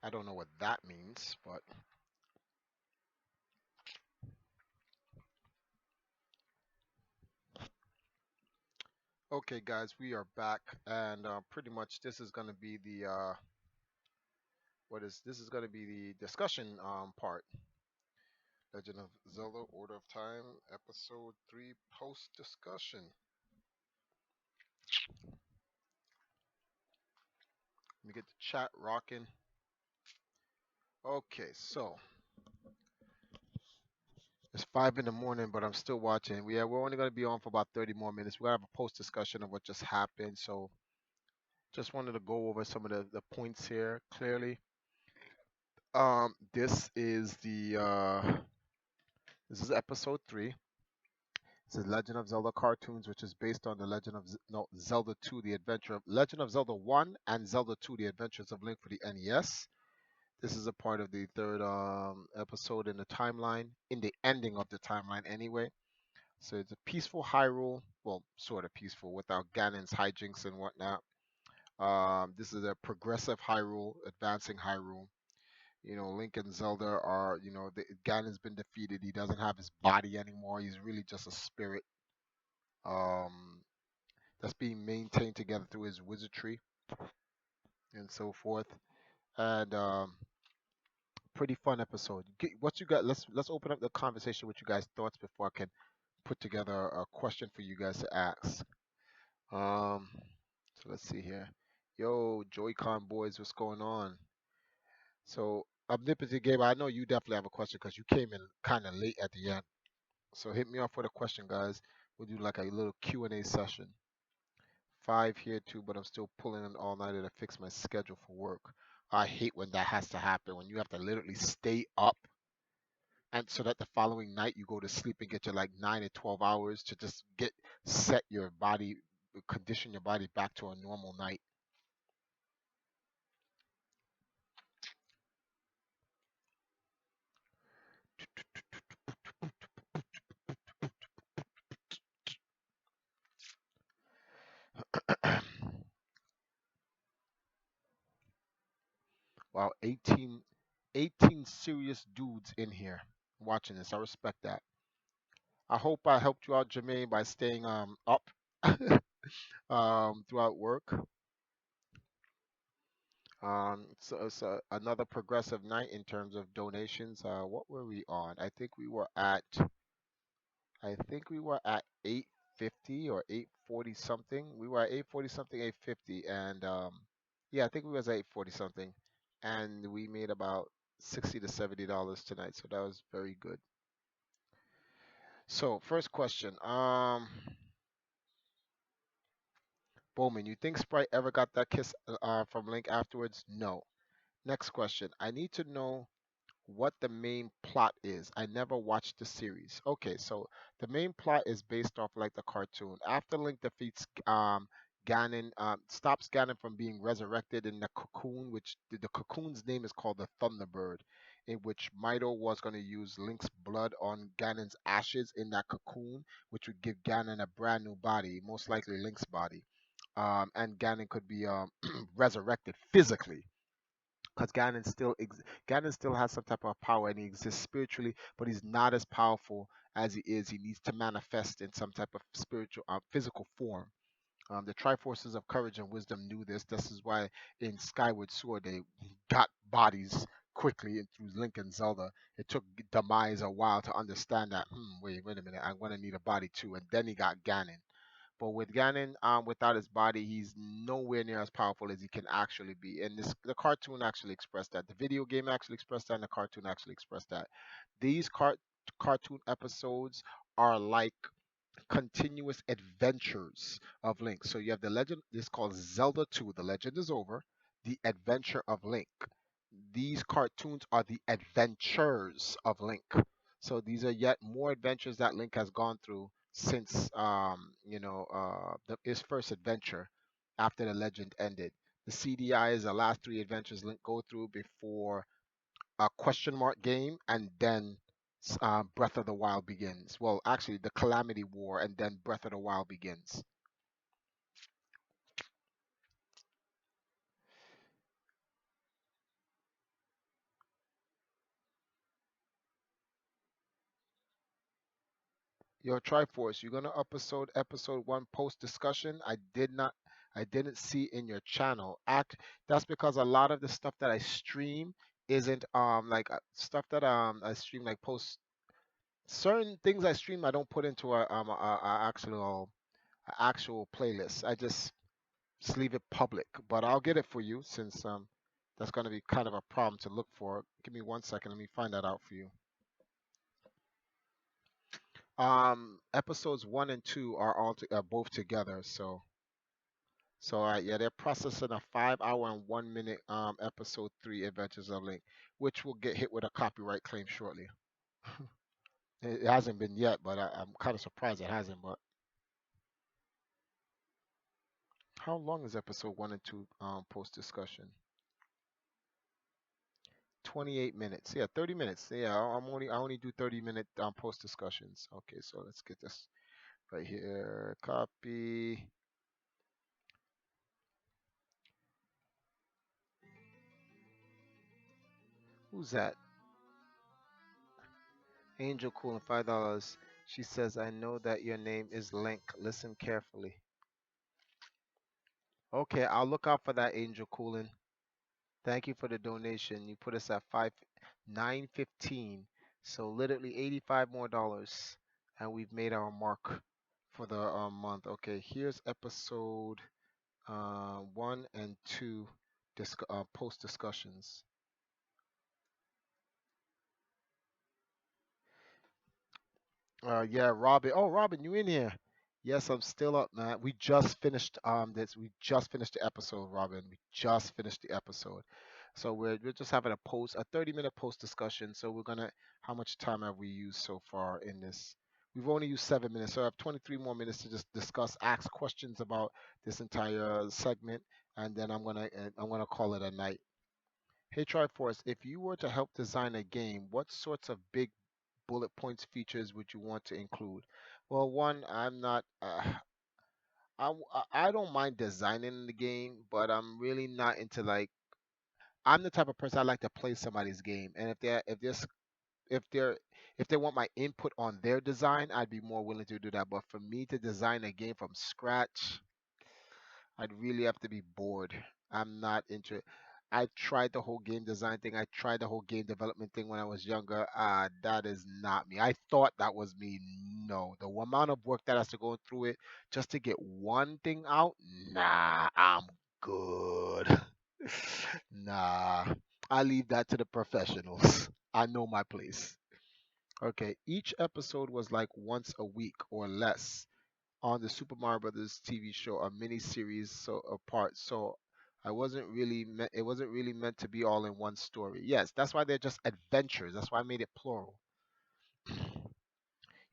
I don't know what that means, but okay, guys, we are back, and pretty much this is going to be the what is this is going to be the discussion part. Legend of Zelda: Order of Time, Episode 3, post discussion. Let me get the chat rocking. Okay, so it's 5 in the morning, but I'm still watching. We're only going to be on for about 30 more minutes. We're going to have a post discussion of what just happened. So just wanted to go over some of the points here clearly. This is this is episode 3. This is Legend of Zelda cartoons, which is based on the Legend of no Zelda 2, the Adventure of Legend of Zelda 1 and Zelda 2, the Adventures of Link for the NES. This is a part of the third episode in the timeline, in the ending of the timeline anyway. So it's a peaceful Hyrule, well, sort of peaceful without Ganon's hijinks and whatnot. This is a progressive Hyrule, advancing Hyrule. Link and Zelda are, Ganon's been defeated. He doesn't have his body anymore. He's really just a spirit um, that's being maintained together through his wizardry and so forth. And pretty fun episode. What you got? Let's open up the conversation with you guys' thoughts before I can put together a question for you guys to ask. Um, so let's see here. Yo, Joy-Con boys, what's going on? So, Omnipotent Gamer, I know you definitely have a question because you came in kind of late at the end. So hit me off with a question, guys. We'll do like a little Q&A session. 5 here too, but I'm still pulling an all-nighter to fix my schedule for work. I hate when that has to happen, when you have to literally stay up and so that the following night you go to sleep and get your like 9 to 12 hours to just get set your body, condition your body back to a normal night. Wow, 18 serious dudes in here watching this. I respect that. I hope I helped you out, Jermaine, by staying up throughout work. So it's another progressive night in terms of donations. What were we on? I think we were at 850 or 840 something. We were at 840 something, 850, and yeah, I think we was at 840 something, and we made about $60 to $70 tonight. So that was very good. So first question, Bowman, you think Sprite ever got that kiss from Link afterwards? No. Next question, I need to know what the main plot is. I never watched the series. Okay, so the main plot is based off like the cartoon. After Link defeats Ganon, stops Ganon from being resurrected in the cocoon, which the cocoon's name is called the Thunderbird, in which Mito was going to use Link's blood on Ganon's ashes in that cocoon, which would give Ganon a brand new body, most likely Link's body. And Ganon could be resurrected physically because Ganon still has some type of power and he exists spiritually, but he's not as powerful as he is. He needs to manifest in some type of spiritual, physical form. The Triforces of Courage and Wisdom knew this. This is why in Skyward Sword they got bodies quickly and through Link and Zelda. It took Demise a while to understand that. Wait a minute. I'm gonna need a body too. And then he got Ganon. But with Ganon, without his body, he's nowhere near as powerful as he can actually be. And the cartoon actually expressed that. The video game actually expressed that, and the cartoon actually expressed that. These cartoon episodes are like continuous adventures of Link. So you have the legend. This is called Zelda 2. The legend is over. The Adventure of Link. These cartoons are the adventures of Link. So these are yet more adventures that Link has gone through since his first adventure after the legend ended. The CDI is the last three adventures Link go through before a question mark game, and then Breath of the Wild begins. Well, actually, the Calamity War, and then Breath of the Wild begins. Yo, Triforce, you're gonna episode one post discussion. I didn't see in your channel. That's because a lot of the stuff that I stream isn't like stuff that I stream like post certain things I stream I don't put into a actual playlist. I just leave it public. But I'll get it for you since that's gonna be kind of a problem to look for. Give me 1 second. Let me find that out for you. Episodes one and two are both together. Yeah, they're processing a 5 hour and 1 minute episode three Adventures of Link, which will get hit with a copyright claim shortly. It hasn't been yet, but I'm kind of surprised it hasn't. But how long is episode one and two post discussion? 28 minutes. Yeah, 30 minutes. Yeah, I only do 30-minute post discussions. Okay, so let's get this right here. Copy. Who's that? Angel Cool and $5. She says, I know that your name is Link. Listen carefully. Okay, I'll look out for that, Angel Coolin. Thank you for the donation. You put us at 915. So literally $85 more, and we've made our mark for the month. Okay, here's episode one and two post discussions. Yeah, Robin. Oh, Robin, you in here? Yes, I'm still up, man. We just finished this. We just finished the episode, Robin. We just finished the episode. So we're just having a 30-minute post discussion. So we're gonna how much time have we used so far in this? We've only used 7 minutes, so I have 23 more minutes to just discuss, ask questions about this entire segment, and then I'm gonna call it a night. Hey Triforce, if you were to help design a game, what sorts of big bullet points features would you want to include? Well, one, I'm not. I don't mind designing the game, but I'm really not into like. I'm the type of person I like to play somebody's game, and if they're if they want my input on their design, I'd be more willing to do that. But for me to design a game from scratch, I'd really have to be bored. I'm not into. I tried the whole game design thing. I tried the whole game development thing when I was younger. That is not me. I thought that was me. No, the amount of work that has to go through it just to get one thing out. Nah, I'm good. Nah, I leave that to the professionals. I know my place. Okay, each episode was like once a week or less on the Super Mario Brothers TV show, a mini series so apart. So it wasn't really meant to be all in one story. Yes, that's why they're just adventures. That's why I made it plural.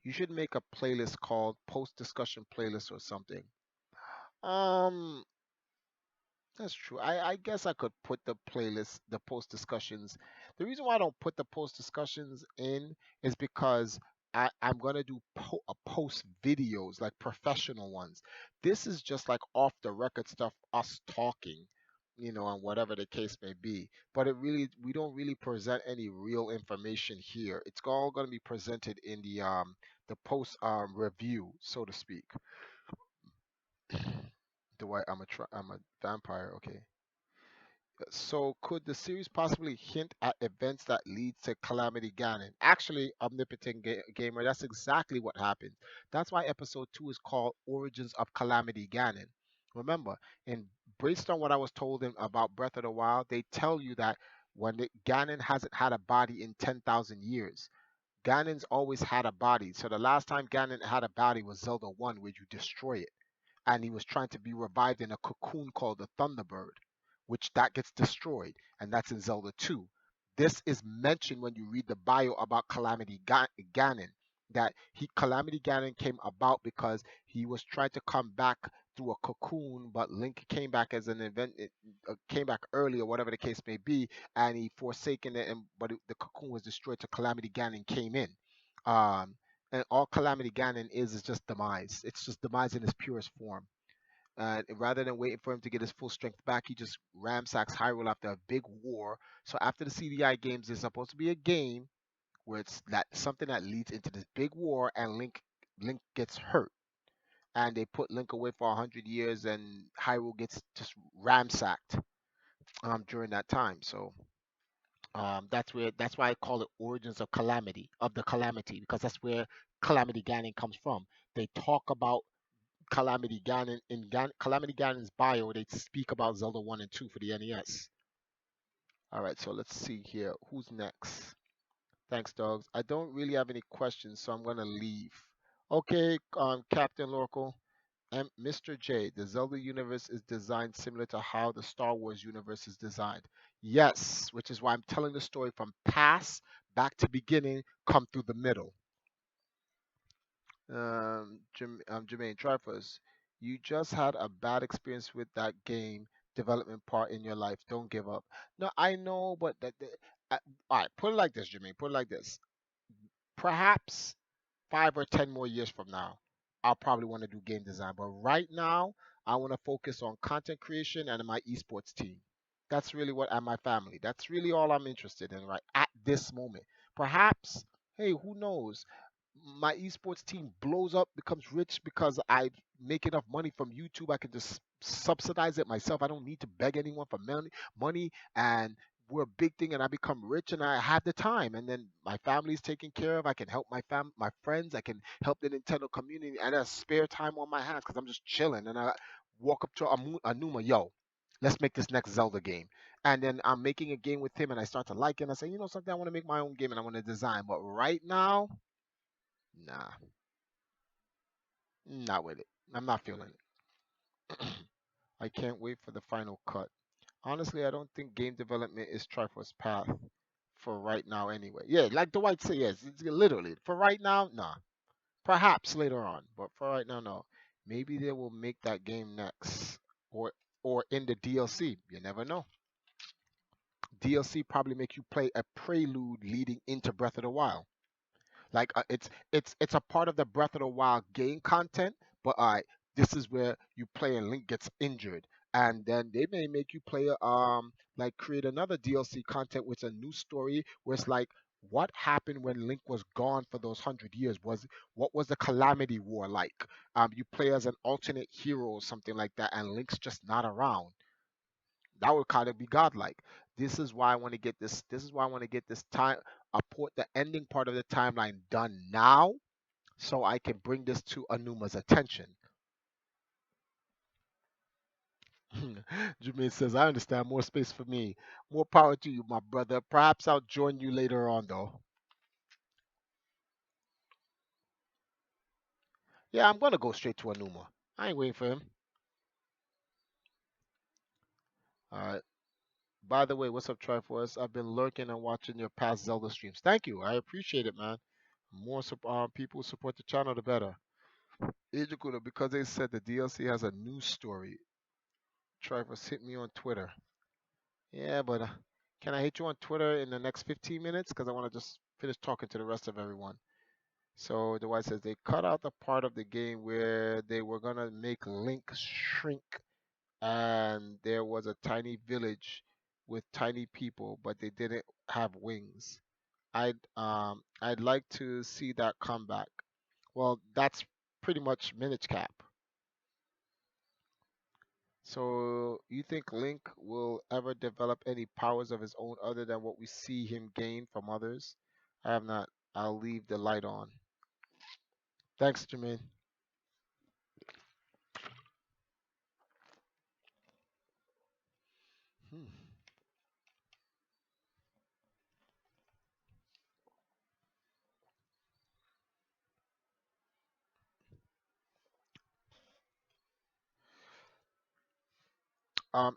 You should make a playlist called post discussion playlist or something. Um That's true. I guess I could put the playlist, the post discussions. The reason why I don't put the post discussions in is because I'm gonna do post videos, like professional ones. This is just like off the record stuff, us talking, and whatever the case may be. But we don't really present any real information here. It's all gonna be presented in the post review, so to speak. I'm a vampire. Okay. So, could the series possibly hint at events that lead to Calamity Ganon? Actually, Omnipotent Gamer, that's exactly what happened. That's why episode 2 is called Origins of Calamity Ganon. Remember, and based on what I was told about Breath of the Wild, they tell you that Ganon hasn't had a body in 10,000 years. Ganon's always had a body. So the last time Ganon had a body was Zelda 1, where you destroy it, and he was trying to be revived in a cocoon called the Thunderbird, which that gets destroyed, and that's in Zelda 2. This is mentioned when you read the bio about Ganon, that Calamity Ganon came about because he was trying to come back through a cocoon, but Link came back as an event, came back early or whatever the case may be, and he forsaken it, the cocoon was destroyed, so Calamity Ganon came in. Um, and all Calamity Ganon is just demise. It's just demise in its purest form. Rather than waiting for him to get his full strength back, he just ransacks Hyrule after a big war. So after the CDI games, there's supposed to be a game where it's that something that leads into this big war, and Link Link gets hurt, and they put Link away for 100 years, and Hyrule gets just ransacked during that time. So that's why I call it Origins of Calamity of the Calamity, because that's where Calamity Ganon comes from. They talk about Calamity Ganon in Calamity Ganon's bio. They speak about Zelda 1 and 2 for the NES. All right, so let's see here. Who's next? Thanks, dogs. I don't really have any questions, so I'm gonna leave. Okay, Captain Lorkel and Mr. J. The Zelda universe is designed similar to how the Star Wars universe is designed. Yes, which is why I'm telling the story from past back to beginning, come through the middle. Jermaine, try first. You just had a bad experience with that game development part in your life. Don't give up. No, I know, but uh, all right. Put it like this, Jermaine. Put it like this. Perhaps 5 or 10 more years from now, I'll probably want to do game design. But right now, I want to focus on content creation and my esports team. That's really what, and my family. That's really all I'm interested in right at this moment. Perhaps, hey, who knows? My esports team blows up, becomes rich because I make enough money from YouTube. I can just subsidize it myself. I don't need to beg anyone for money, and we're a big thing, and I become rich, and I have the time, and then my family's taken care of. I can help my friends. I can help the Nintendo community, and I have spare time on my hands because I'm just chilling. And I walk up to Anuma, yo, let's make this next Zelda game. And then I'm making a game with him, and I start to like it. And I say, you know something, I want to make my own game, and I want to design. But right now, nah, not with it. I'm not feeling it. I can't wait for the final cut. Honestly, I don't think game development is Triforce's path for right now anyway. Yeah, like the White say, yes, it's literally. For right now, nah. Perhaps later on, but for right now, no. Maybe they will make that game next. Or in the DLC. You never know. DLC probably make you play a prelude leading into Breath of the Wild. Like it's a part of the Breath of the Wild game content, but this is where you play and Link gets injured, and then they may make you play like create another DLC content with a new story where it's like what happened when Link was gone for those 100 years. What was the Calamity War like? You play as an alternate hero or something like that, and Link's just not around. That would kind of be godlike. This is why I want to get this. This is why I want to get this time, port the ending part of the timeline done now, so I can bring this to Anuma's attention. Jermaine says, "I understand. More space for me. More power to you, my brother. Perhaps I'll join you later on, though." Yeah, I'm gonna go straight to Anuma. I ain't waiting for him. All right. By the way, what's up, Triforce? I've been lurking and watching your past Zelda streams. Thank you. I appreciate it, man. More people support the channel, the better. Ejikuda, because they said the DLC has a news story. Travis hit me on Twitter. Yeah, but can I hit you on Twitter in the next 15 minutes? Because I want to just finish talking to the rest of everyone. So the white says they cut out the part of the game where they were gonna make Link shrink, and there was a tiny village with tiny people, but they didn't have wings. I'd like to see that come back. Well, that's pretty much Minish Cap. So, you think Link will ever develop any powers of his own other than what we see him gain from others? I have not. I'll leave the light on. Thanks, Jermaine. Hmm.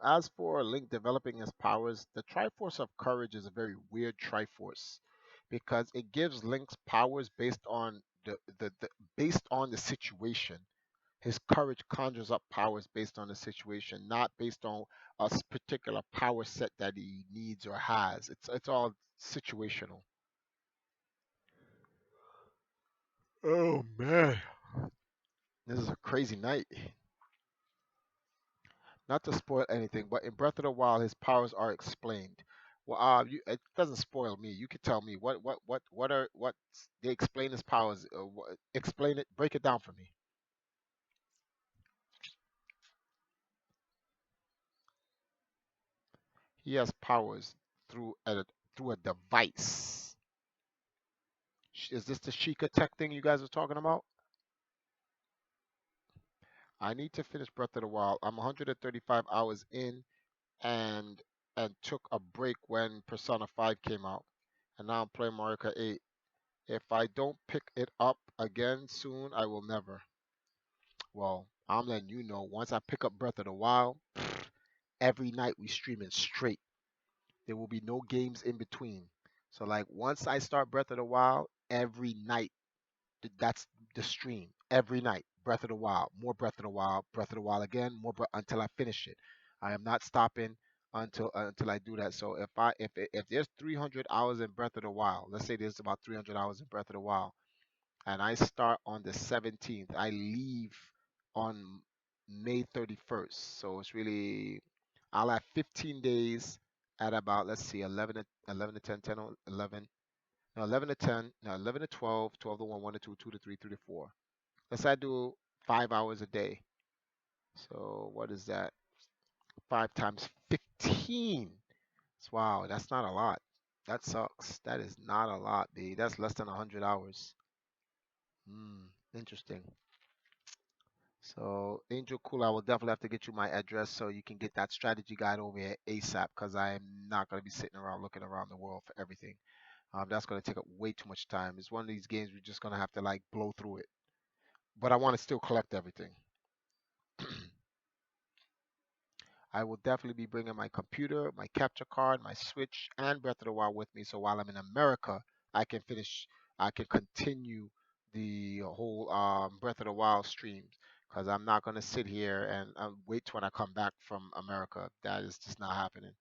As for Link developing his powers, the Triforce of Courage is a very weird Triforce because it gives Link's powers based on the situation. His courage conjures up powers based on the situation, not based on a particular power set that he needs or has. It's all situational. Oh man, this is a crazy night. Not to spoil anything, but in Breath of the Wild, his powers are explained. Well, it doesn't spoil me. You could tell me what they explain his powers. Explain it, break it down for me. He has powers through a device. Is this the Sheikah Tech thing you guys are talking about? I need to finish Breath of the Wild. I'm 135 hours in, and took a break when Persona 5 came out, and now I'm playing Mario Kart 8. If I don't pick it up again soon, I will never. Well, I'm letting you know. Once I pick up Breath of the Wild, every night we streaming straight. There will be no games in between. So like once I start Breath of the Wild, every night that's the stream. Every night, Breath of the Wild, more Breath of the Wild, Breath of the Wild again, until I finish it. I am not stopping until I do that. So if there's 300 hours in Breath of the Wild, let's say there's about 300 hours in Breath of the Wild, and I start on the 17th, I leave on May 31st. So it's really, I'll have 15 days at about, let's see, 11 to 10, 10 to 11, no, 11 to 10, no, 11 to 12, 12 to 1, 1 to 2, 2 to 3, 3 to 4. Let's say I do 5 hours a day. So what is that? 5 times 15. Wow, that's not a lot. That sucks. That is not a lot, B. That's less than 100 hours. Hmm, interesting. So, Angel Cool, I will definitely have to get you my address so you can get that strategy guide over here ASAP because I am not going to be sitting around looking around the world for everything. That's going to take up way too much time. It's one of these games we're just going to have to like blow through it. But I want to still collect everything. I will definitely be bringing my computer, my capture card, my Switch, and Breath of the Wild with me. So while I'm in America, I can finish, I can continue the whole Breath of the Wild streams because I'm not gonna sit here and wait till when I come back from America. That is just not happening.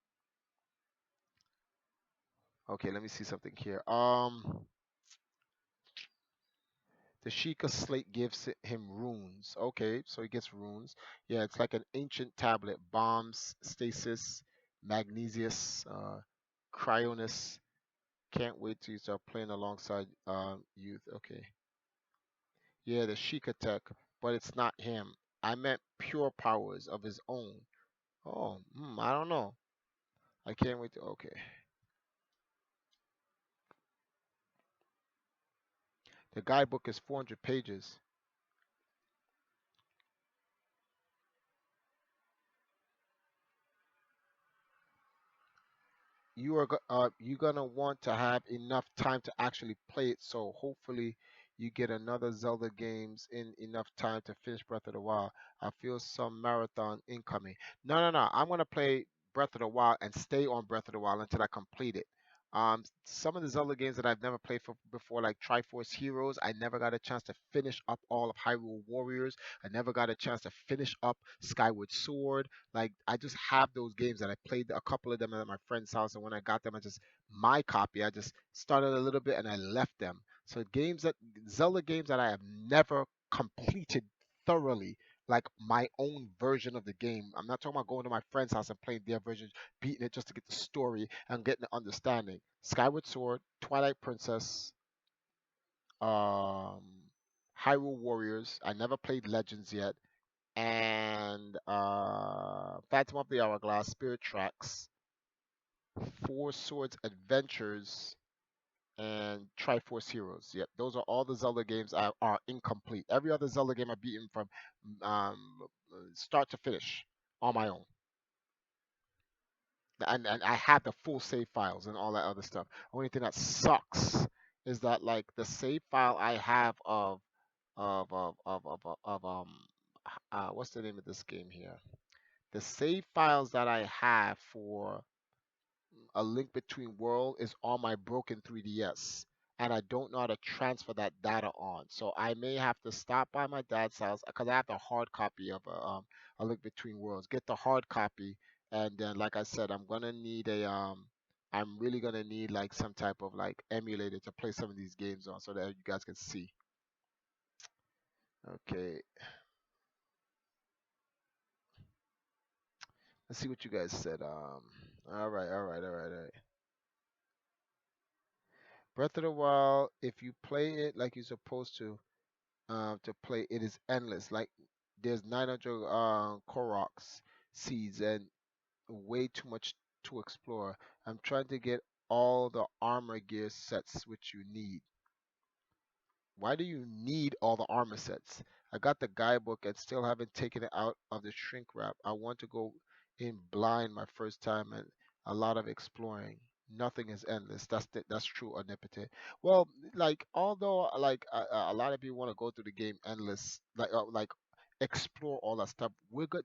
Okay, let me see something here. The Sheikah slate gives him runes. Okay, so he gets runes. Yeah, it's like an ancient tablet. Bombs, stasis, magnesius, cryonis. Can't wait to start playing alongside youth. Okay. Yeah, the Sheikah tech, but it's not him. I meant pure powers of his own. Oh, I don't know. I can't wait to. Okay. The guidebook is 400 pages. You're gonna want to have enough time to actually play it. So hopefully you get another Zelda games in enough time to finish Breath of the Wild. I feel some marathon incoming. No, no, no. I'm gonna play Breath of the Wild and stay on Breath of the Wild until I complete it. Some of the Zelda games that I've never played for before, like Triforce Heroes, I never got a chance to finish up all of Hyrule Warriors. I never got a chance to finish up Skyward Sword. Like I just have those games that I played a couple of them at my friend's house, and when I got them, I just my copy. I just started a little bit and I left them. So games that Zelda games that I have never completed thoroughly, like my own version of the game. I'm not talking about going to my friend's house and playing their version, beating it just to get the story and getting the understanding. Skyward Sword, Twilight Princess, um, Hyrule Warriors. I never played Legends yet, and Phantom of the Hourglass, Spirit Tracks, Four Swords Adventures, and Triforce Heroes. Yep, those are all the Zelda games are incomplete. Every other Zelda game I've beaten from start to finish on my own. And I had the full save files and all that other stuff. Only thing that sucks is that like the save file I have of what's the name of this game here? The save files that I have for A Link Between World is on my broken 3DS, and I don't know how to transfer that data on. So I may have to stop by my dad's house because I have the hard copy of A Link Between Worlds. Get the hard copy, and then like I said, I'm really gonna need like some type of like emulator to play some of these games on so that you guys can see. Okay, let's see what you guys said. All right, all right, all right, all right. Breath of the Wild, if you play it like you're supposed to play, it is endless. Like there's 900 Koroks seeds and way too much to explore. I'm trying to get all the armor gear sets which you need. Why do you need all the armor sets? I got the guidebook and still haven't taken it out of the shrink wrap. I want to go in blind my first time and a lot of exploring. Nothing is endless. That's true, omnipotent. Well, like although like a lot of people want to go through the game endless, like explore all that stuff.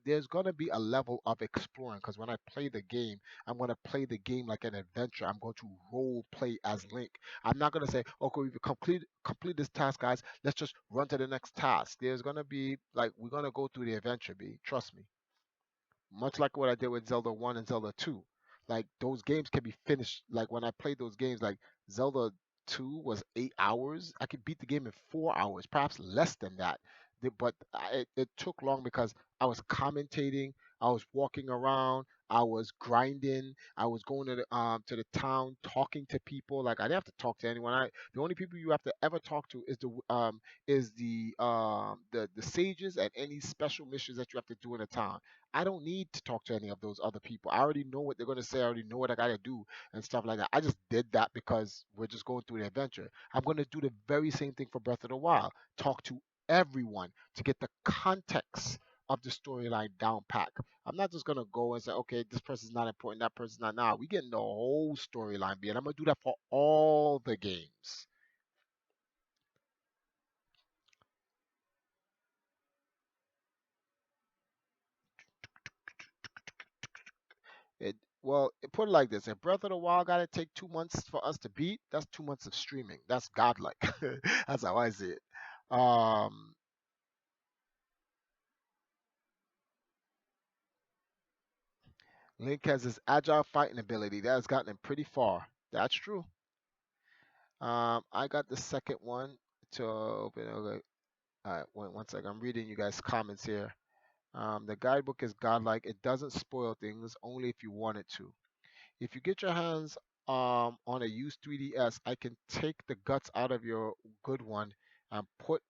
There's gonna be a level of exploring because when I play the game, I'm gonna play the game like an adventure. I'm going to role play as Link. I'm not gonna say, okay, we've complete this task, guys. Let's just run to the next task. There's gonna be like we're gonna go through the adventure, B. Trust me, much like what I did with Zelda 1 and Zelda 2. Like those games can be finished. Like when I played those games, like Zelda 2 was 8 hours. I could beat the game in 4 hours, perhaps less than that. But it took long because I was commentating, I was walking around, I was grinding, I was going to the town talking to people. Like I didn't have to talk to anyone. The only people you have to ever talk to is the sages and any special missions that you have to do in a town. I don't need to talk to any of those other people. I already know what they're going to say. I already know what I got to do and stuff like that. I just did that because we're just going through the adventure. I'm going to do the very same thing for Breath of the Wild. Talk to everyone to get the context of the storyline down pack. I'm not just going to go and say, okay, this person's not important, that person's not. Nah, we getting the whole storyline, and I'm going to do that for all the games. Put it like this: if Breath of the Wild got to take 2 months for us to beat, that's 2 months of streaming. That's godlike. That's how I see it. Um, Link has his agile fighting ability that has gotten him pretty far. That's true. I got the second one to open. Okay. All right, one second. I'm reading you guys' comments here. The guidebook is godlike. It doesn't spoil things, only if you want it to. If you get your hands on a used 3DS, I can take the guts out of your good one and put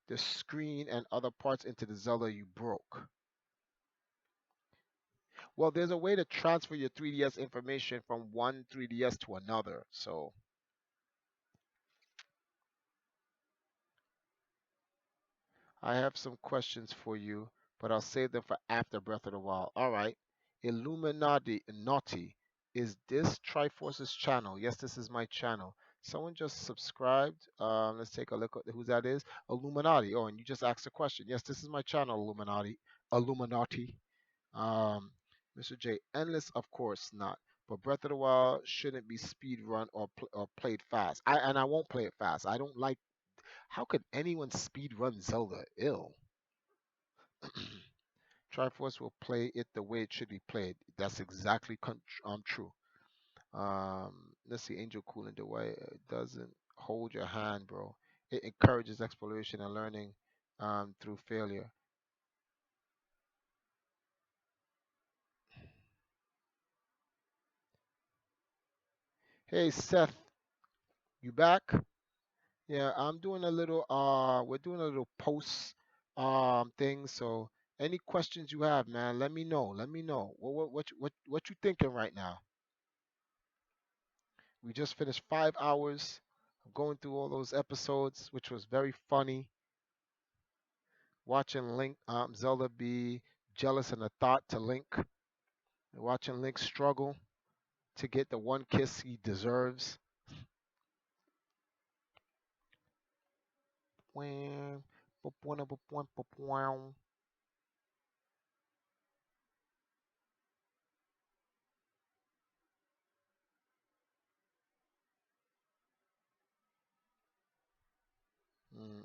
the screen and other parts into the Zelda you broke. Well, there's a way to transfer your 3DS information from one 3DS to another. So I have some questions for you, but I'll save them for after Breath of the Wild. All right. Illuminati Naughty. Is this Triforce's channel? Yes, this is my channel. Someone just subscribed. Let's take a look at who that is. Illuminati. Oh, and you just asked a question. Yes, this is my channel, Illuminati. Illuminati. Um, Mr. J. Endless, of course not. But Breath of the Wild shouldn't be speed run or played fast. I won't play it fast. I don't like. How could anyone speed run Zelda? Ill. Triforce will play it the way it should be played. That's exactly true. Let's see, Angel Cooling the way it doesn't hold your hand, bro. It encourages exploration and learning through failure. Hey Seth, you back? Yeah, I'm doing a little we're doing a little post thing. So any questions you have, man, let me know. Let me know. What you thinking right now? We just finished 5 hours of going through all those episodes, which was very funny. Watching Link, Zelda be jealous in the thought to Link, watching Link struggle to get the one kiss he deserves. Wham, boop, boop, boop, boop, boop, wow. Mm.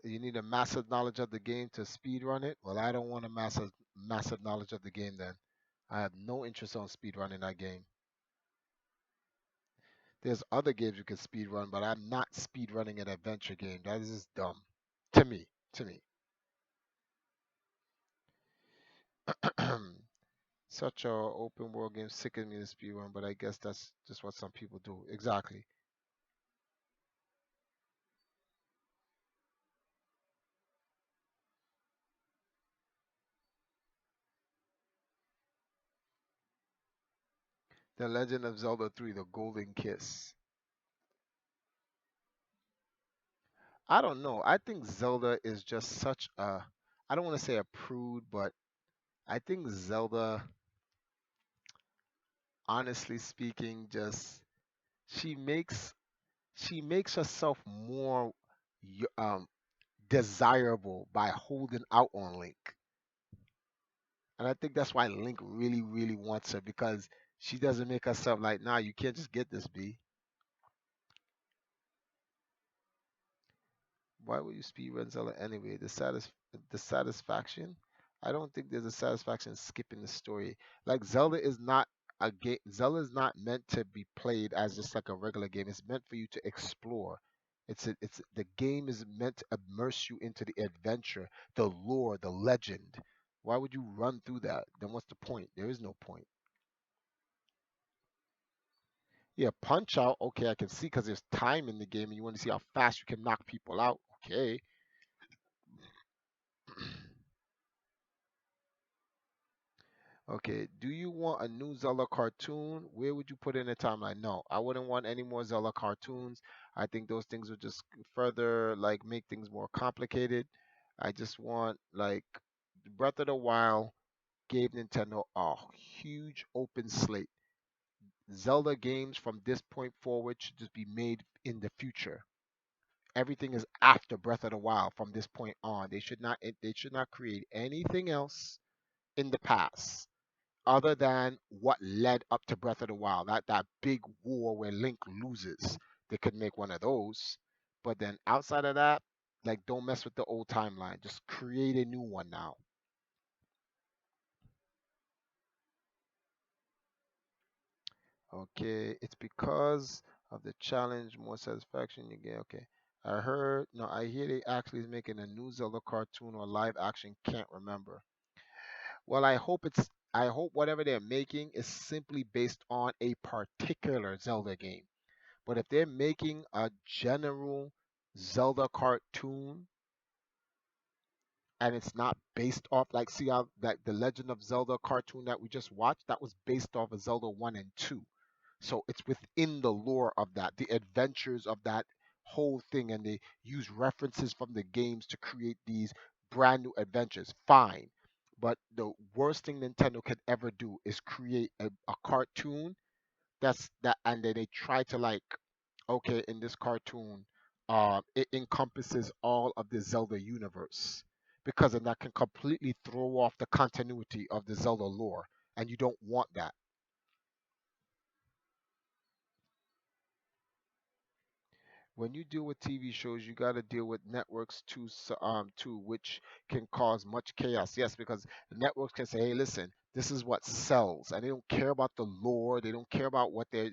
You need a massive knowledge of the game to speed run it. Well, I don't want a massive knowledge of the game then. I have no interest on speed running that game. There's other games you can speed run, but I'm not speed running an adventure game. That is just dumb to me. To me. Such a open world game sickens me to speed run, but I guess that's just what some people do. Exactly. The Legend of Zelda 3: The Golden Kiss. I don't know. I think Zelda is just such a, I don't want to say a prude, but I think Zelda, honestly speaking, just she makes she makes herself more y- um desirable by holding out on Link. And I think that's why Link really, really wants her because she doesn't make herself like, nah, you can't just get this, B. Why would you speedrun Zelda anyway? The satisfaction? I don't think there's a satisfaction in skipping the story. Like Zelda is not a game. Zelda is not meant to be played as just like a regular game. It's meant for you to explore. It's the game is meant to immerse you into the adventure, the lore, the legend. Why would you run through that? Then what's the point? There is no point. Yeah, Punch Out. Okay, I can see because there's time in the game, and you want to see how fast you can knock people out. Okay. Okay, do you want a new Zelda cartoon? Where would you put it in the timeline? No, I wouldn't want any more Zelda cartoons. I think those things would just further like make things more complicated. I just want like Breath of the Wild gave Nintendo a huge open slate. Zelda games from this point forward should just be made in the future. Everything is after Breath of the Wild from this point on. They should not create anything else in the past other than what led up to Breath of the Wild. That big war where Link loses. They could make one of those. But then outside of that, like don't mess with the old timeline. Just create a new one now. Okay, it's because of the challenge, more satisfaction you get. Okay. I heard no, I hear they actually is making a new Zelda cartoon or live action, can't remember. Well, I hope whatever they're making is simply based on a particular Zelda game. But if they're making a general Zelda cartoon and it's not based off like see how like the Legend of Zelda cartoon that we just watched, that was based off of Zelda 1 and 2. So it's within the lore of that, the adventures of that whole thing, and they use references from the games to create these brand new adventures. Fine. But the worst thing Nintendo could ever do is create a cartoon and then they try to like okay, in this cartoon, it encompasses all of the Zelda universe because then that can completely throw off the continuity of the Zelda lore, and you don't want that. When you deal with TV shows, you got to deal with networks too, too, which can cause much chaos. Yes, because the networks can say, "Hey, listen, this is what sells," and they don't care about the lore. They don't care about what they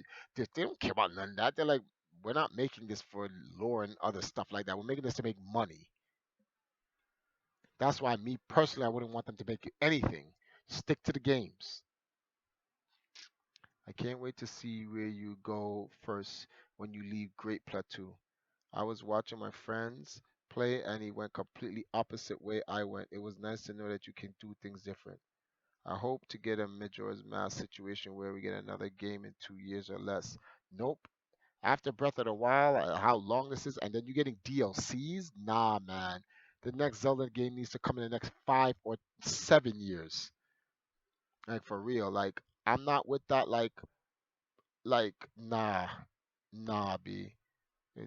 don't care about none of that. They're like, "We're not making this for lore and other stuff like that. We're making this to make money." That's why me personally, I wouldn't want them to make anything. Stick to the games. I can't wait to see where you go first when you leave Great Plateau. I was watching my friends play and he went completely opposite way I went. It was nice to know that you can do things different. I hope to get a Majora's Mask situation where we get another game in 2 years or less. Nope. After Breath of the Wild, how long this is, and then you're getting DLCs? Nah, man. The next Zelda game needs to come in the next 5 or 7 years. Like for real. Like I'm not with that. Like nah, nah, B.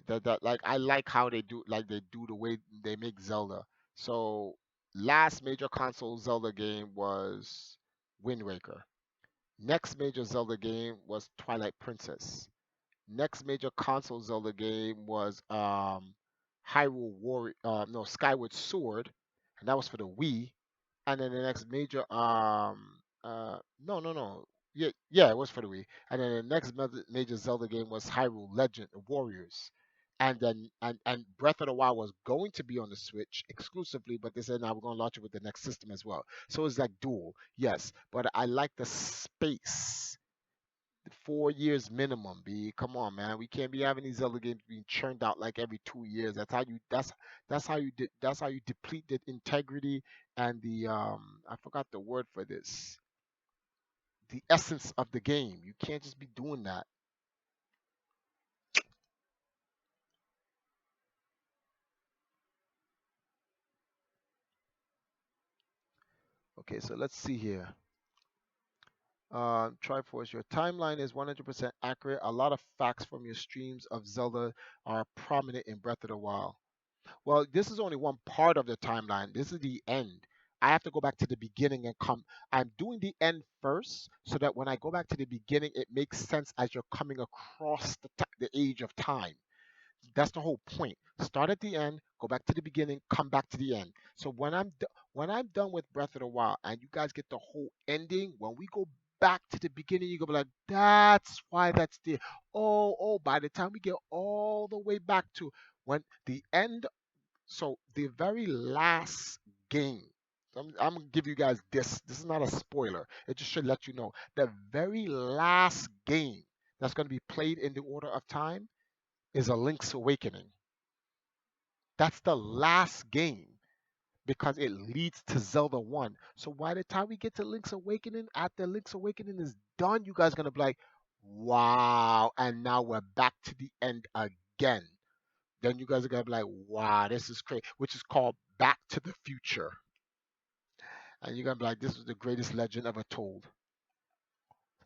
That like I like how they do the way they make Zelda. So last major console Zelda game was Wind Waker. Next major Zelda game was Twilight Princess. Next major console Zelda game was Hyrule Warrior no Skyward Sword, and that was for the Wii. And then the next major no yeah it was for the Wii. And then the next major Zelda game was Hyrule Legend Warriors. and Breath of the Wild was going to be on the Switch exclusively, but they said now we're gonna launch it with the next system as well. So it's like dual, yes. But I like the space. 4 years minimum, B. Come on, man. We can't be having these other games being churned out like every 2 years. That's how you deplete the integrity and the I forgot the word for this. The essence of the game. You can't just be doing that. Okay, so let's see here. Triforce, your timeline is 100% accurate. A lot of facts from your streams of Zelda are prominent in Breath of the Wild. Well, this is only one part of the timeline. This is the end. I have to go back to the beginning and come. I'm doing the end first so that when I go back to the beginning, it makes sense as you're coming across the age of time. That's the whole point. Start at the end, go back to the beginning, come back to the end. So when I'm done with Breath of the Wild and you guys get the whole ending, when we go back to the beginning, you go be like, that's why that's there. Oh, by the time we get all the way back to when the end, so the very last game. I'm gonna give you guys this. This is not a spoiler. It just should let you know the very last game that's going to be played in the order of time is a Link's Awakening. That's the last game because it leads to Zelda 1. So by the time we get to Link's Awakening, after Link's Awakening is done, you guys are going to be like, wow. And now we're back to the end again. Then you guys are going to be like, wow, this is crazy, which is called Back to the Future. And you're going to be like, this is the greatest legend ever told.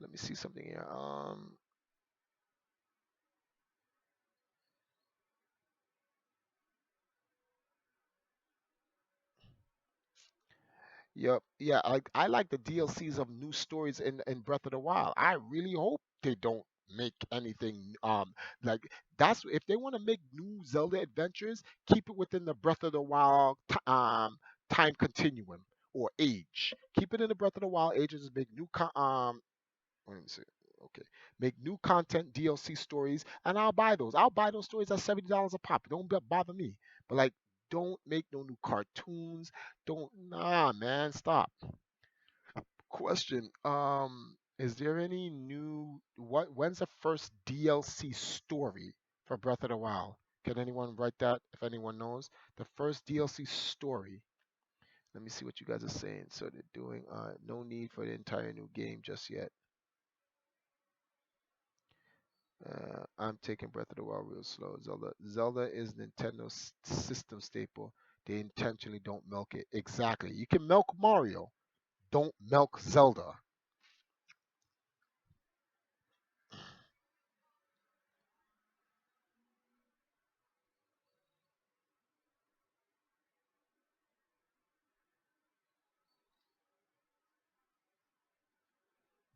Let me see something here. Yep. Yeah, I like the DLCs of new stories in Breath of the Wild. I really hope they don't make anything like that's if they want to make new Zelda adventures, keep it within the Breath of the Wild time continuum or age. Keep it in the Breath of the Wild age and just make new let me see. Okay. Make new content, DLC stories, and I'll buy those. I'll buy those stories at $70 a pop. Don't bother me. But like, don't make no new cartoons. Don't nah, man. Stop. Question. Is there any new when's the first DLC story for Breath of the Wild? Can anyone write that if anyone knows? The first DLC story. Let me see what you guys are saying. So they're doing no need for the entire new game just yet. I'm taking Breath of the Wild real slow. Zelda is Nintendo system staple. They intentionally don't milk it. Exactly. You can milk Mario. Don't milk Zelda.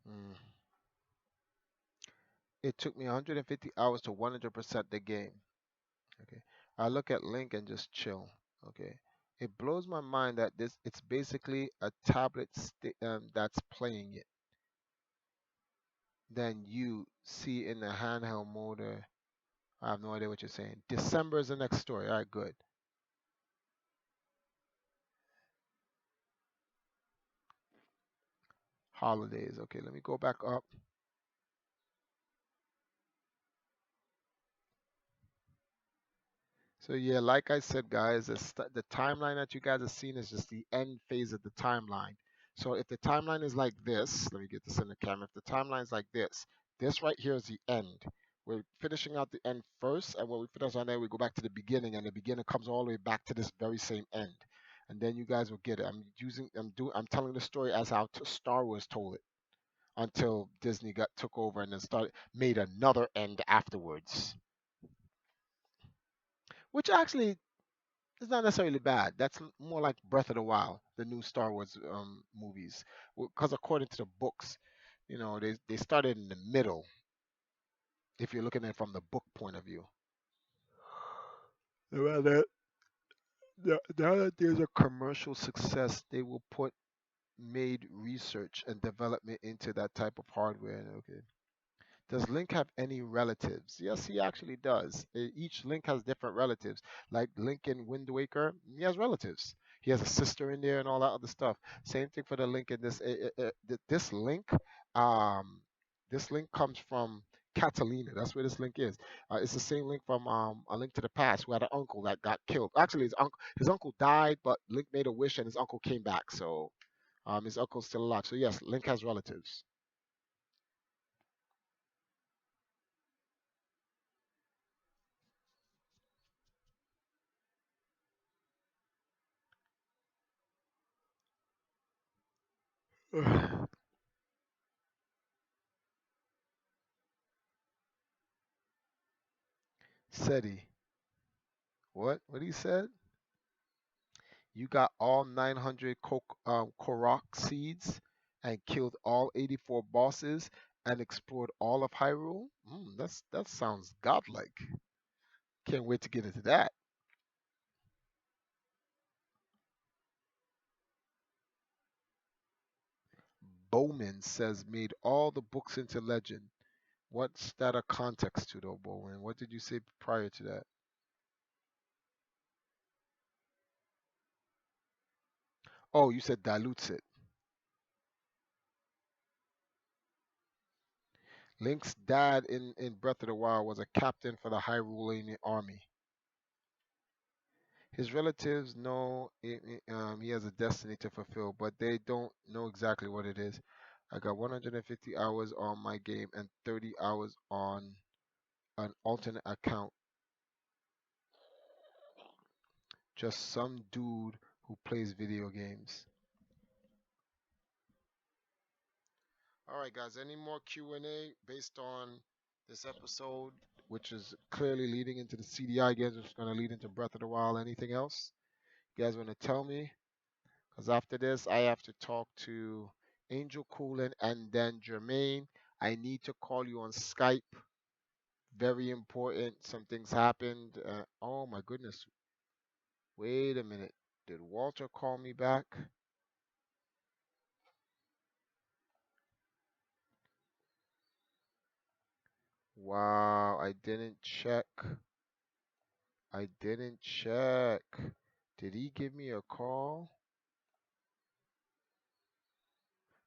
Mm. It took me 150 hours to 100% the game. Okay. I look at Link and just chill. Okay. It blows my mind that this it's basically a tablet that's playing it. Then you see in the handheld mode. I have no idea what you're saying. December is the next story. All right, good. Holidays. Okay, let me go back up. So yeah, like I said, guys, the timeline that you guys have seen is just the end phase of the timeline. So if the timeline is like this, let me get this in the camera. If the timeline is like this right here is the end. We're finishing out the end first, and when we finish on there, we go back to the beginning, and the beginning comes all the way back to this very same end. And then you guys will get it. I'm telling the story as how Star Wars told it until Disney got took over and then started made another end afterwards, which actually it's not necessarily bad. That's more like Breath of the Wild, the new Star Wars movies, because according to the books, they started in the middle. If you're looking at it from the book point of view, well, now that there's a commercial success, they will put made research and development into that type of hardware. Okay, Does Link have any relatives? Yes, he actually does. Each Link has different relatives. Like Link in Wind Waker, he has relatives. He has a sister in there and all that other stuff. Same thing for the Link in this. This Link, um, this Link comes from Catalina. That's where this Link is. It's the same Link from A Link to the Past, who had an uncle that got killed. Actually, his uncle died, but Link made a wish and his uncle came back. So his uncle's still alive. So yes, Link has relatives. SETI. What he said? You got all 900 Korok seeds and killed all 84 bosses and explored all of Hyrule? That sounds godlike. Can't wait to get into that. Bowman says made all the books into legend. What's that a context to though, Bowman? What did you say prior to that? Oh, you said dilutes it. Link's dad in Breath of the Wild was a captain for the Hyrulean army. His relatives know he has a destiny to fulfill, but they don't know exactly what it is. I got 150 hours on my game and 30 hours on an alternate account. Just some dude who plays video games. All right, guys. Any more Q&A based on this episode, which is clearly leading into the CDI games, which is going to lead into Breath of the Wild? Anything else? You guys want to tell me? Because after this, I have to talk to Angel Coolin and then Jermaine. I need to call you on Skype. Very important. Some things happened. Oh my goodness. Wait a minute. Did Walter call me back? Wow, I didn't check. I didn't check. Did he give me a call?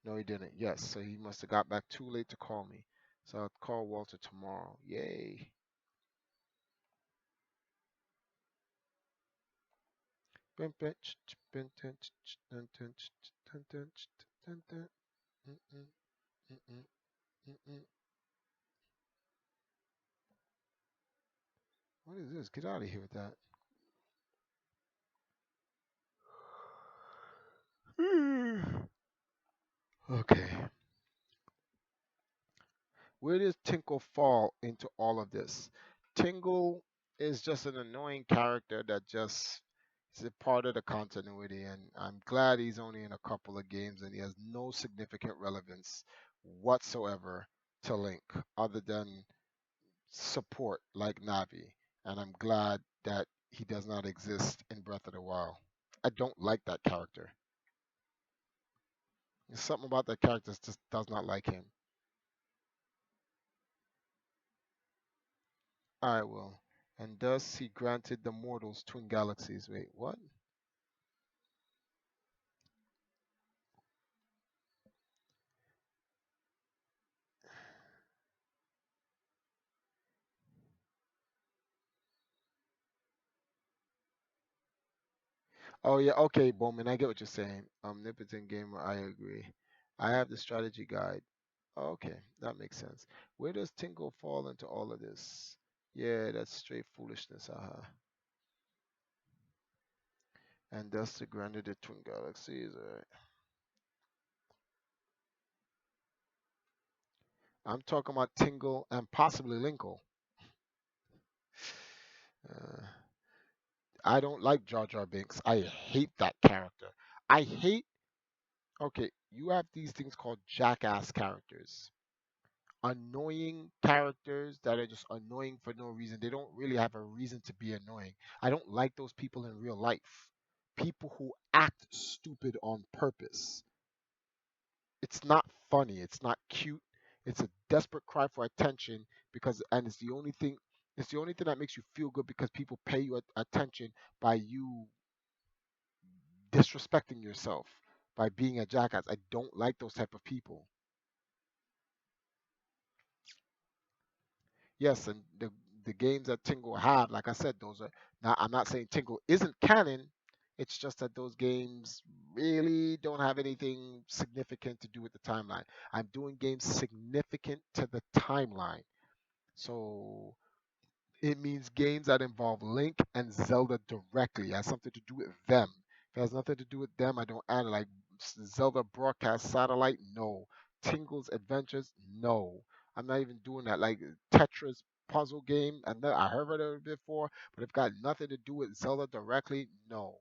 No, he didn't. Yes, so he must have got back too late to call me. So I'll call Walter tomorrow. Yay. What is this? Get out of here with that. Okay. Where does Tinkle fall into all of this? Tingle is just an annoying character that just is a part of the continuity, and I'm glad he's only in a couple of games and he has no significant relevance whatsoever to Link other than support like Navi. And I'm glad that he does not exist in Breath of the Wild. I don't like that character. There's something about that character that just does not like him. I will. And thus he granted the mortals twin galaxies. Wait, what? Oh yeah, okay, Bowman, I get what you're saying. Omnipotent gamer, I agree. I have the strategy guide. Okay, that makes sense. Where does Tingle fall into all of this? Yeah, that's straight foolishness, And thus he granted the twin galaxies. Alright. I'm talking about Tingle and possibly Linkle. Uh, I don't like Jar Jar Binks. I hate that character. I hate. Okay, you have these things called jackass characters, annoying characters that are just annoying for no reason. They don't really have a reason to be annoying. I don't like those people in real life. People who act stupid on purpose. It's not funny. It's not cute. It's a desperate cry for attention because, and it's the only thing that makes you feel good because people pay you attention by you disrespecting yourself, by being a jackass. I don't like those type of people. Yes, and the games that Tingle have, like I said, those are now. I'm not saying Tingle isn't canon. It's just that those games really don't have anything significant to do with the timeline. I'm doing games significant to the timeline. So it means games that involve Link and Zelda directly. It has something to do with them. If it has nothing to do with them, I don't add it. Like Zelda Broadcast Satellite, no. Tingle's Adventures, no. I'm not even doing that. Like Tetris puzzle game, I heard of it before, but it's got nothing to do with Zelda directly, no.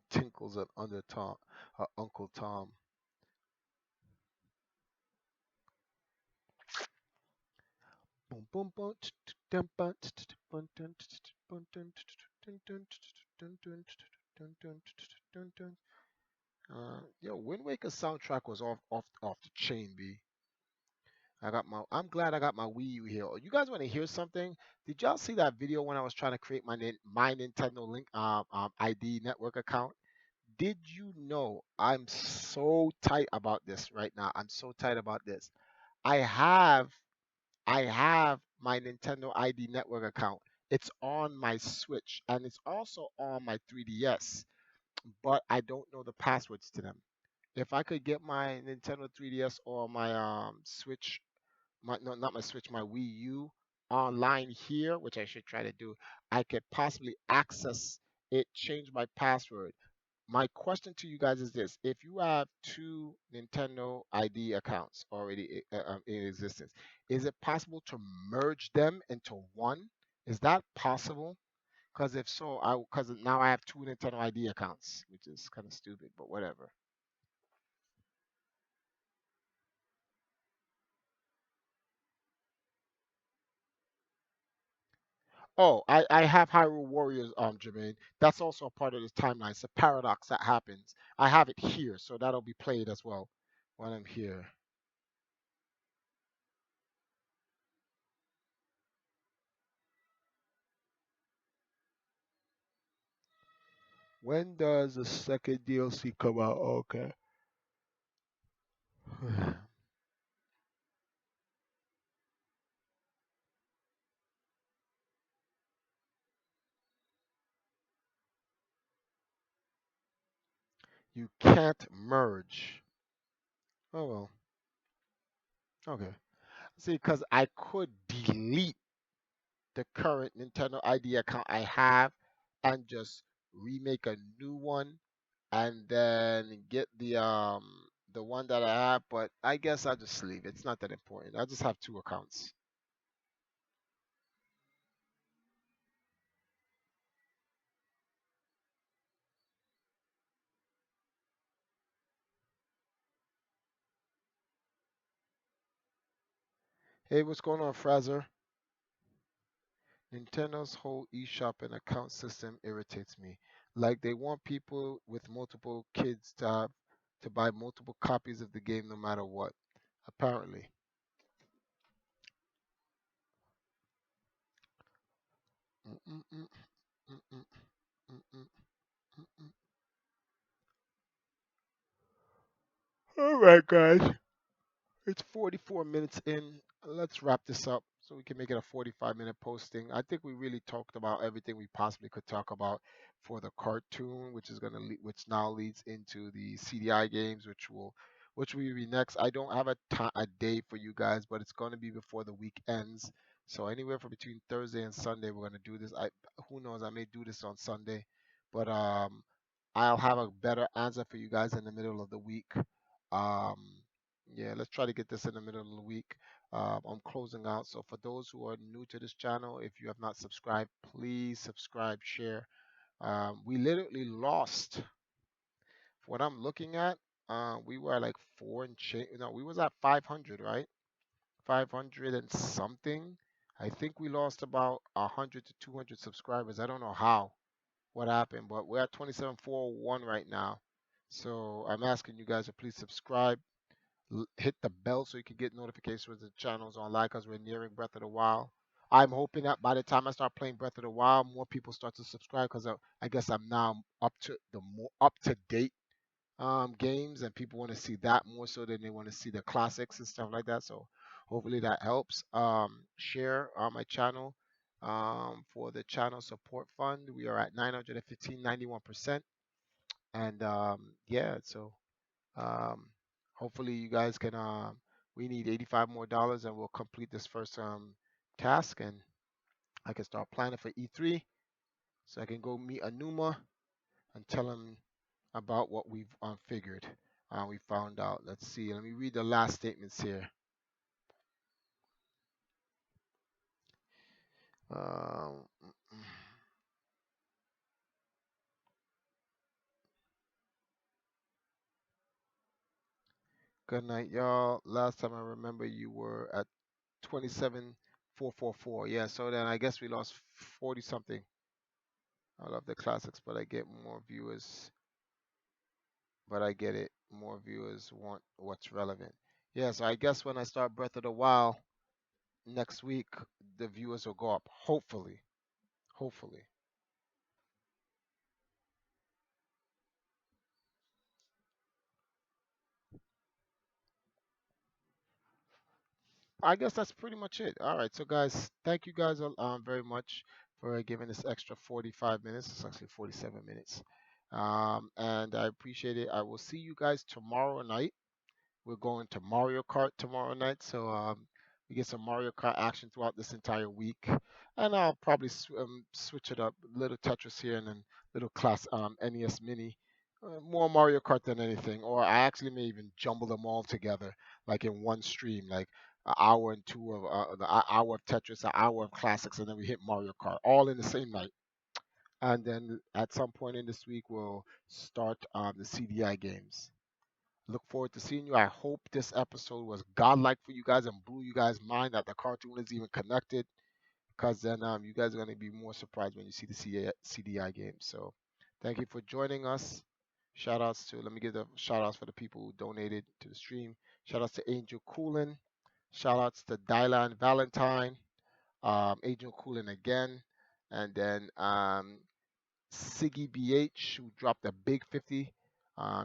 Tinkle's an under Tom, Uncle Tom. Boom, boom, boom. Dun, bun, bun, dun, bun, dun, dun, dun, dun, dun, dun, dun, dun, dun. Yo, Wind Waker soundtrack was off the chain, B. I'm glad I got my Wii U here. Oh, you guys want to hear something? Did y'all see that video when I was trying to create my Nintendo Link ID network account? Did you know I'm so tight about this right now? I'm so tight about this. I have I have my Nintendo ID network account. It's on my Switch and it's also on my 3DS, but I don't know the passwords to them. If I could get my Nintendo 3DS or my Switch, my no, not my Switch, my Wii U online here, which I should try to do, I could possibly access it, change my password. My question to you guys is this: if you have two Nintendo ID accounts already in existence, is it possible to merge them into one? Is that possible? Because if so, because now I have two Nintendo ID accounts, which is kind of stupid, but whatever. Oh, I have Hyrule Warriors, Jermaine. That's also a part of this timeline. It's a paradox that happens. I have it here, so that'll be played as well when I'm here. When does the second DLC come out? Okay. You can't merge. Oh well. Okay. See, because I could delete the current Nintendo ID account I have and just remake a new one and then get the one that I have, but I guess I'll just leave it. It's not that important. I just have two accounts. Hey, what's going on, Fraser? Nintendo's whole eShop and account system irritates me. Like they want people with multiple kids to buy multiple copies of the game no matter what. Apparently. Mm-mm-mm, mm-mm, mm-mm, mm-mm. All right, guys. It's 44 minutes in. Let's wrap this up so we can make it a 45-minute posting. I think we really talked about everything we possibly could talk about for the cartoon, which is gonna which now leads into the CDI games, which will be next. I don't have a day for you guys, but it's gonna be before the week ends. So anywhere from between Thursday and Sunday, we're gonna do this. I Who knows? I may do this on Sunday, but I'll have a better answer for you guys in the middle of the week. Um, yeah, let's try to get this in the middle of the week. I'm closing out. So for those who are new to this channel, if you have not subscribed, please subscribe, share. We literally lost. What I'm looking at, we were at like four and change. No, we was at 500, right? 500 and something. I think we lost about 100 to 200 subscribers. I don't know how, what happened, but we're at 27,401 right now. So I'm asking you guys to please subscribe, hit the bell so you can get notifications when the channel's online because we're nearing Breath of the Wild. I'm hoping that by the time I start playing Breath of the Wild, more people start to subscribe because I guess I'm now up to the more up to date games, and people want to see that more so than they want to see the classics and stuff like that. So hopefully that helps. Share on my channel for the channel support fund. We are at 915, 91%. And yeah, so um, hopefully you guys can. We need 85 more dollars, and we'll complete this first task, and I can start planning for E3, so I can go meet Anuma and tell him about what we've figured. We found out. Let's see. Let me read the last statements here. Um, Good night, y'all. Last time I remember you were at 27,444. Yeah, so then I guess we lost 40 something. I love the classics, but I get more viewers. But I get it. More viewers want what's relevant. Yeah, so I guess when I start Breath of the Wild next week, the viewers will go up. Hopefully. Hopefully. I guess that's pretty much it. All right, so guys, thank you guys very much for giving this extra 45 minutes. It's actually 47 minutes. And I appreciate it. I will see you guys tomorrow night. We're going to Mario Kart tomorrow night, so we get some Mario Kart action throughout this entire week, and I'll probably switch it up, little Tetris here and then little class NES Mini, more Mario Kart than anything. Or I actually may even jumble them all together, like in one stream, like an hour and two of the hour of Tetris, an hour of classics, and then we hit Mario Kart all in the same night. And then at some point in this week, we'll start the CDI games. Look forward to seeing you. I hope this episode was godlike for you guys and blew you guys' mind that the cartoon is even connected. Because then you guys are going to be more surprised when you see the CDI game. So thank you for joining us. Shout outs to, let me give the shout outs for the people who donated to the stream. Shout outs to Angel Coolin. Shout outs to Dylan Valentine. Angel Coolin again. And then Siggy BH, who dropped a big 50.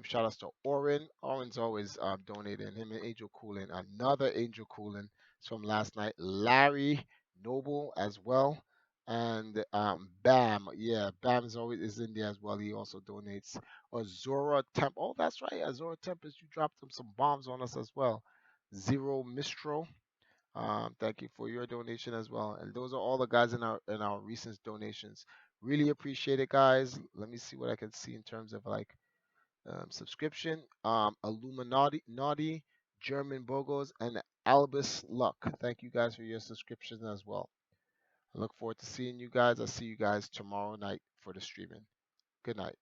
Shout outs to Oren. Oren's always donating. Him and Angel Coolin. Another Angel Coolin from last night. Larry Noble as well. And Bam. Yeah, Bam is in there as well. He also donates. Azora Temp. Oh, that's right. Azora Tempest, you dropped him some bombs on us as well. Zero Mistro. Thank you for your donation as well. And those are all the guys in our recent donations. Really appreciate it, guys. Let me see what I can see in terms of like subscription. Illuminati, Naughty, German Bogos, and Albus Luck. Thank you guys for your subscriptions as well. I look forward to seeing you guys. I'll see you guys tomorrow night for the streaming. Good night.